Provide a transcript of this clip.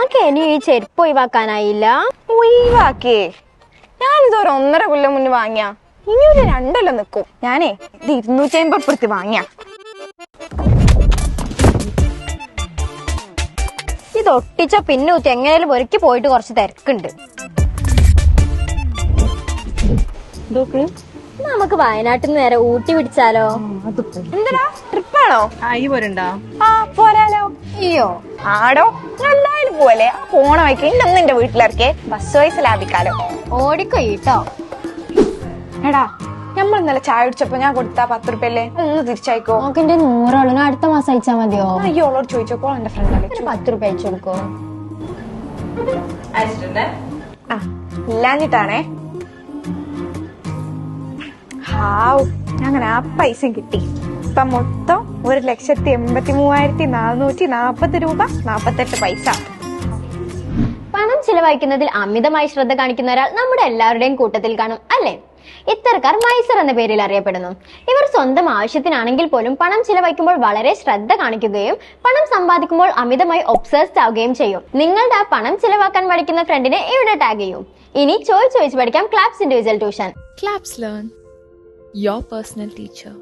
നിങ്ങൾക്ക് ഇനി ഈ ചെരുപ്പ് ഒഴിവാക്കാനായില്ല? ഒഴിവാക്കേ? ഞാനിതൊരു 1.5 കൊല്ലം മുന്നേ വാങ്ങിയ, ഇനി ഒരു 2 കൊല്ലം നിക്കും. ഞാനേ ഇത് 250 വാങ്ങിയ. ഇത് ഒട്ടിച്ച പിന്നൂത്തി എങ്ങനെയാലും ഒരുക്കി പോയിട്ട് കുറച്ച് തിരക്കുണ്ട്. നമുക്ക് വയനാട്ടിൽ നിന്ന് നേരെ ഊട്ടി പിടിച്ചാലോ? എന്തിനാ, ട്രിപ്പാണോ? ആ പോരാലോ. അയ്യോ ആടോ, എന്തായാലും പോലെ പോണ വയ്ക്ക് ഇന്നൊന്നും എന്റെ വീട്ടിലിറക്കേ ബസ് പൈസ ലാഭിക്കാലോ. ഓടിക്കൊയ്ട്ടോ. എടാ, നമ്മൾ ഇന്നലെ ചായ കുടിച്ചപ്പോ ഞാൻ കൊടുത്ത 10 റുപ്യല്ലേ, ഒന്ന് തിരിച്ചയക്കോ? നമുക്ക് എന്റെ 100 അടുത്ത മാസം അയച്ചാ മതിയോ? അയ്യോ, അവളോട് ചോദിച്ചോക്കോ, എന്റെ ഫ്രണ്ട് 10 റുപ്യ അയച്ചു കൊടുക്കോ? ആ ഇല്ലാഞ്ഞിട്ടാണേ. ഹാവ്, അങ്ങനെ ആ പൈസയും കിട്ടി. ഇപ്പൊ മൊത്തം 1,83,440 രൂപ 48 പൈസ. പണം ചിലവഴിക്കുന്നതിൽ അമിതമായി ശ്രദ്ധ കാണിക്കുന്ന ഒരാൾ നമ്മുടെ എല്ലാവരുടെയും കൂട്ടത്തിൽ കാണും, അല്ലേ? ഇത്തരക്കാർ മൈസർ എന്ന പേരിൽ അറിയപ്പെടുന്നു. ഇവർ സ്വന്തം ആവശ്യത്തിനാണെങ്കിൽ പോലും പണം ചിലവഴിക്കുമ്പോൾ വളരെ ശ്രദ്ധ കാണിക്കുകയും പണം സമ്പാദിക്കുമ്പോൾ അമിതമായി ഒബ്സസ്ഡ് ആവുകയും ചെയ്യും. നിങ്ങളുടെ ആ പണം ചിലവാക്കാൻ പഠിക്കുന്ന ഫ്രണ്ടിനെ ഇവിടെ ടാഗ് ചെയ്യൂ. ഇനി ചോദിച്ച് പഠിക്കാം claps individual tuition. Claps Learn, your personal teacher.